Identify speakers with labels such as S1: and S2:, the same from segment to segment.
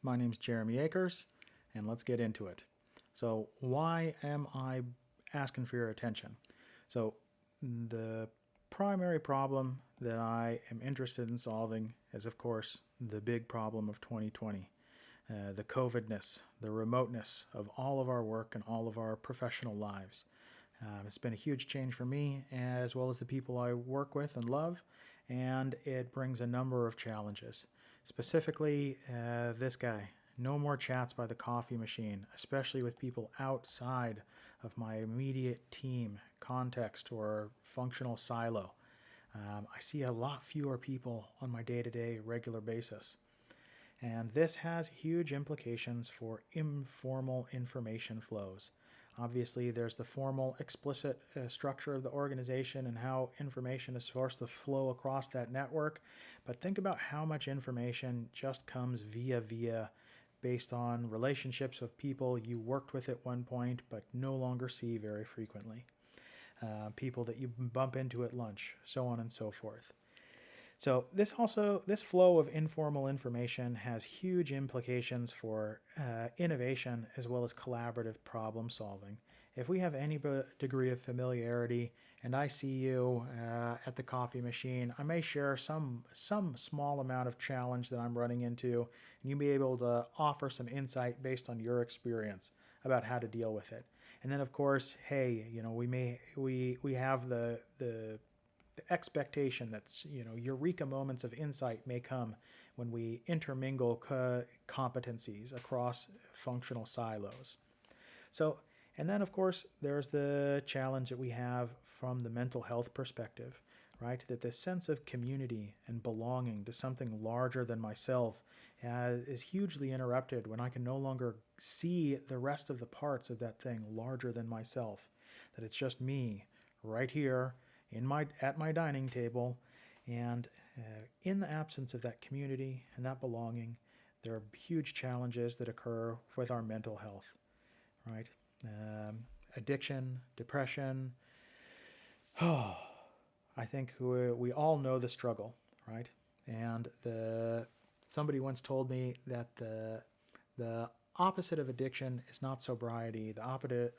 S1: My name's Jeremy Akers, and let's get into it. So, why am I asking for your attention? So, the primary problem that I am interested in solving is, of course, the big problem of 2020, the COVIDness, the remoteness of all of our work and all of our professional lives. It's been a huge change for me as well as the people I work with and love, and it brings a number of challenges. Specifically, this guy. No more chats by the coffee machine, especially with people outside of my immediate team, context, or functional silo. I see a lot fewer people on my day to day regular basis. And this has huge implications for informal information flows. Obviously, there's the formal, explicit structure of the organization and how information is supposed to flow across that network. But think about how much information just comes via based on relationships of people you worked with at one point but no longer see very frequently. People that you bump into at lunch, so on and so forth. So this flow of informal information has huge implications for innovation as well as collaborative problem solving. If we have any degree of familiarity, and I see you at the coffee machine, I may share some small amount of challenge that I'm running into, and you'll be able to offer some insight based on your experience about how to deal with it. And then, of course, hey, we have the expectation that eureka moments of insight may come when we intermingle competencies across functional silos. So, and then of course there's the challenge that we have from the mental health perspective, right? That this sense of community and belonging to something larger than myself is hugely interrupted when I can no longer see the rest of the parts of that thing larger than myself. That it's just me right here at my dining table, and in the absence of that community and that belonging, there are huge challenges that occur with our mental health, right? Addiction, depression. Oh, I think we all know the struggle, right? And somebody once told me that the opposite of addiction is not sobriety. The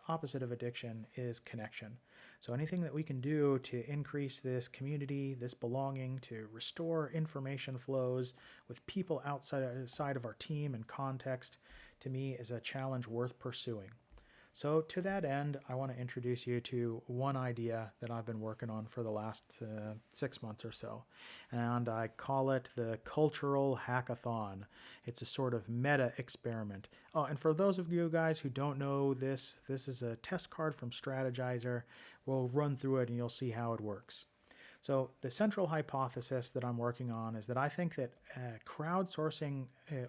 S1: opposite of addiction is connection. So anything that we can do to increase this community, this belonging, to restore information flows with people outside of our team and context, to me is a challenge worth pursuing. So to that end, I want to introduce you to one idea that I've been working on for the last 6 months or so. And I call it the Cultural Hackathon. It's a sort of meta experiment. Oh, and for those of you guys who don't know this is a test card from Strategyzer. We'll run through it and you'll see how it works. So the central hypothesis that I'm working on is that I think that crowdsourcing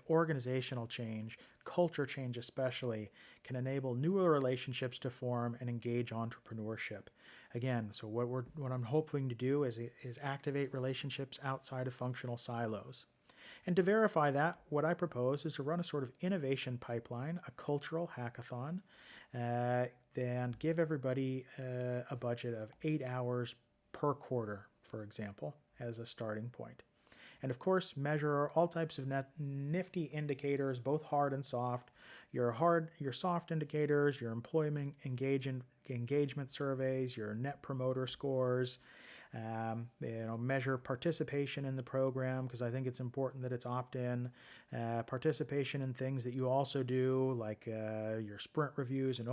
S1: organizational change, culture change especially, can enable newer relationships to form and engage entrepreneurship. Again, so what I'm hoping to do is activate relationships outside of functional silos. And to verify that, what I propose is to run a sort of innovation pipeline, a cultural hackathon, and give everybody a budget of 8 hours per quarter, for example, as a starting point. And of course, measure all types of nifty indicators, both hard and soft. Your soft indicators, your employment engagement surveys, your net promoter scores. Measure participation in the program, because I think it's important that it's opt-in. Participation in things that you also do, like your sprint reviews and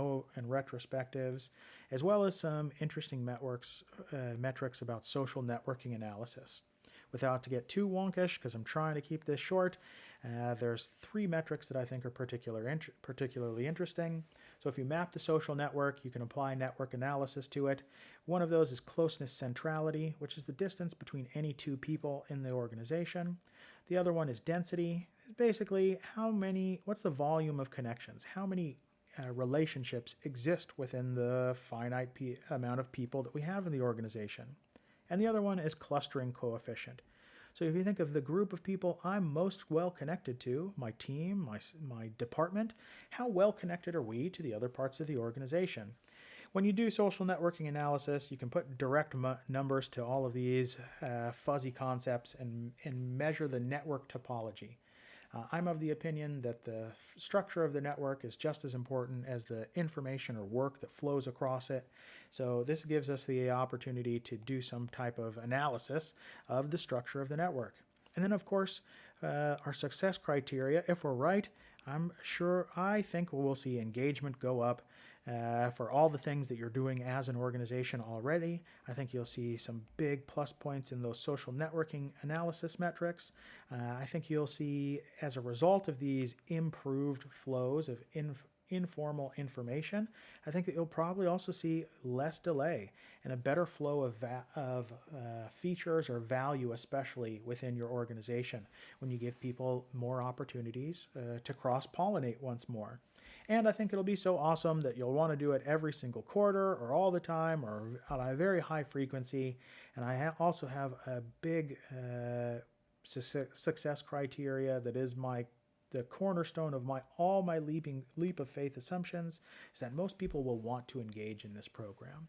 S1: retrospectives, as well as some interesting metrics about social networking analysis. Without to get too wonkish, because I'm trying to keep this short, there's 3 metrics that I think are particularly interesting. So if you map the social network, you can apply network analysis to it. One of those is closeness centrality, which is the distance between any 2 people in the organization. The other one is density. Basically, what's the volume of connections? How many relationships exist within the finite amount of people that we have in the organization? And the other one is clustering coefficient. So if you think of the group of people I'm most well connected to, my team, my department, how well connected are we to the other parts of the organization? When you do social networking analysis, you can put direct numbers to all of these fuzzy concepts and measure the network topology. I'm of the opinion that the structure of the network is just as important as the information or work that flows across it. So this gives us the opportunity to do some type of analysis of the structure of the network. And then, of course, our success criteria, if we're right, I think we'll see engagement go up for all the things that you're doing as an organization already. I think you'll see some big plus points in those social networking analysis metrics. I think you'll see, as a result of these improved flows of informal information, I think that you'll probably also see less delay and a better flow of features or value, especially within your organization, when you give people more opportunities to cross-pollinate once more. And I think it'll be so awesome that you'll want to do it every single quarter or all the time or on a very high frequency. And I also have a big success criteria that is the cornerstone of all my leap of faith assumptions, is that most people will want to engage in this program.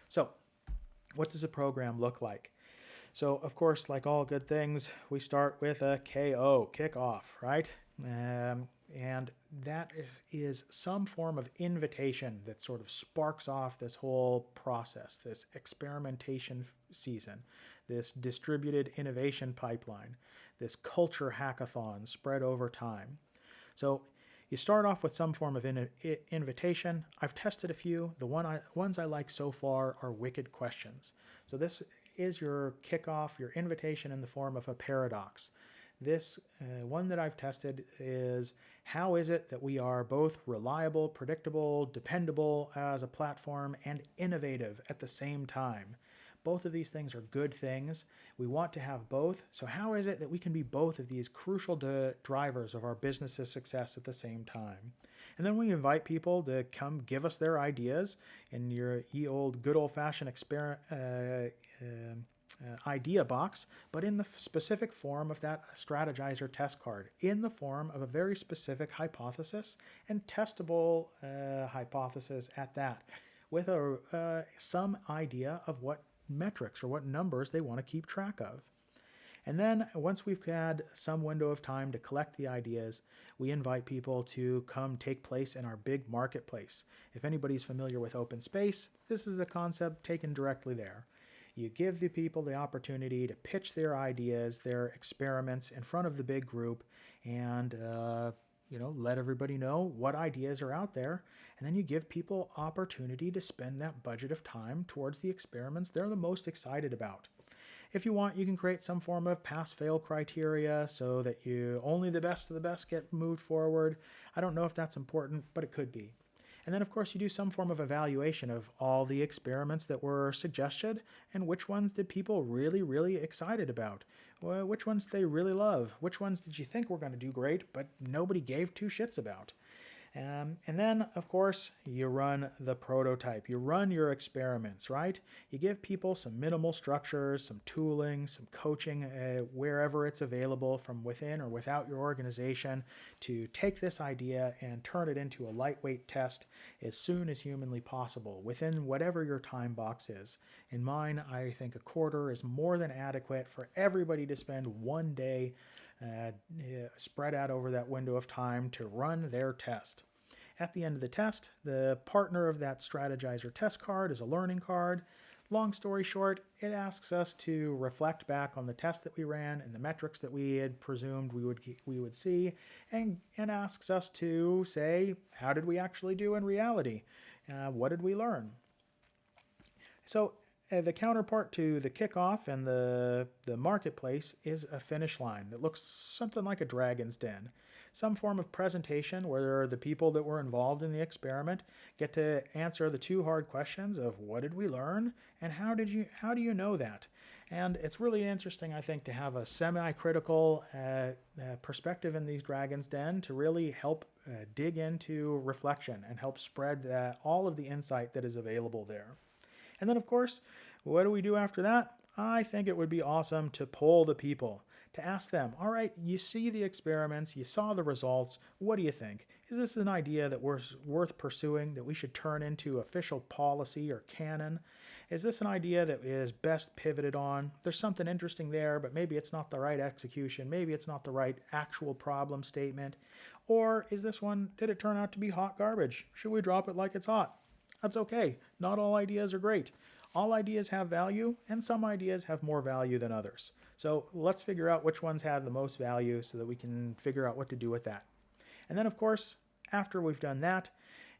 S1: So what does a program look like? So, of course, like all good things, we start with a KO, kickoff, right? And that is some form of invitation that sort of sparks off this whole process, this experimentation season, this distributed innovation pipeline, this culture hackathon spread over time. So you start off with some form of invitation. I've tested a few. The ones I like so far are wicked questions. So this is your kickoff, your invitation in the form of a paradox. This one that I've tested is, how is it that we are both reliable, predictable, dependable as a platform, and innovative at the same time? Both of these things are good things. We want to have both. So how is it that we can be both of these crucial drivers of our business's success at the same time? And then we invite people to come give us their ideas in your good old-fashioned idea box, but in the specific form of that Strategyzer test card, in the form of a very specific hypothesis and testable hypothesis at that, with some idea of what metrics or what numbers they want to keep track of. And then once we've had some window of time to collect the ideas, we invite people to come take place in our big marketplace. If anybody's familiar with open space, this is a concept taken directly there. You give the people the opportunity to pitch their ideas, their experiments in front of the big group, and let everybody know what ideas are out there. And then you give people opportunity to spend that budget of time towards the experiments they're the most excited about. If you want, you can create some form of pass-fail criteria so that only the best of the best get moved forward. I don't know if that's important, but it could be. And then, of course, you do some form of evaluation of all the experiments that were suggested and which ones did people really, really excited about. Which ones did they really love? Which ones did you think were going to do great, but nobody gave two shits about? And then, of course, you run the prototype. You run your experiments, right? You give people some minimal structures, some tooling, some coaching wherever it's available from within or without your organization to take this idea and turn it into a lightweight test as soon as humanly possible within whatever your time box is. In mine, I think a quarter is more than adequate for everybody to spend one day spread out over that window of time to run their test. At the end of the test, the partner of that Strategyzer test card is a learning card. Long story short, it asks us to reflect back on the test that we ran and the metrics that we had presumed we would see, and asks us to say, how did we actually do in reality? What did we learn? So the counterpart to the kickoff and the marketplace is a finish line that looks something like a dragon's den. Some form of presentation where the people that were involved in the experiment get to answer the two hard questions of what did we learn and how do you know that? And it's really interesting, I think, to have a semi-critical perspective in these Dragon's Den to really help dig into reflection and help spread all of the insight that is available there. And then, of course, what do we do after that? I think it would be awesome to poll the people, to ask them, all right, you see the experiments, you saw the results, what do you think? Is this an idea that we're worth pursuing, that we should turn into official policy or canon? Is this an idea that is best pivoted on? There's something interesting there, but maybe it's not the right execution. Maybe it's not the right actual problem statement. Or is this one, did it turn out to be hot garbage? Should we drop it like it's hot? That's okay. Not all ideas are great. All ideas have value, and some ideas have more value than others. So let's figure out which ones have the most value so that we can figure out what to do with that. And then, of course, after we've done that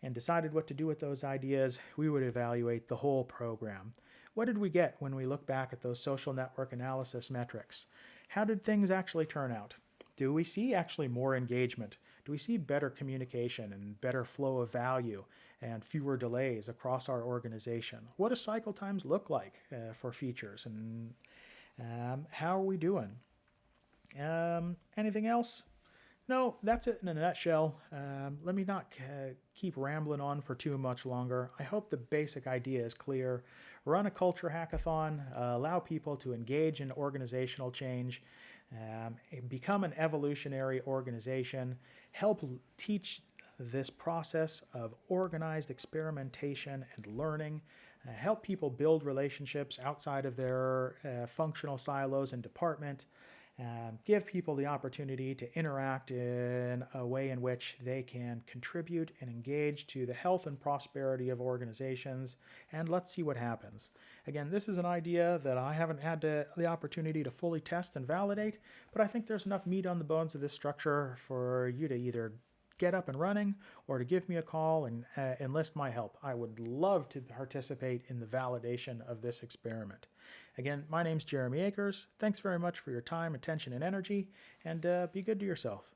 S1: and decided what to do with those ideas, we would evaluate the whole program. What did we get when we look back at those social network analysis metrics? How did things actually turn out? Do we see actually more engagement? Do we see better communication and better flow of value and fewer delays across our organization? What do cycle times look like for features, and how are we doing? Anything else? No, that's it in a nutshell. Let me not keep rambling on for too much longer. I hope the basic idea is clear. Run a culture hackathon, allow people to engage in organizational change, become an evolutionary organization, help teach this process of organized experimentation and learning, help people build relationships outside of their functional silos and department, give people the opportunity to interact in a way in which they can contribute and engage to the health and prosperity of organizations, and let's see what happens. Again, this is an idea that I haven't had the opportunity to fully test and validate, but I think there's enough meat on the bones of this structure for you to either get up and running or to give me a call and enlist my help. I would love to participate in the validation of this experiment. Again, my name's Jeremy Akers. Thanks very much for your time, attention, and energy, and be good to yourself.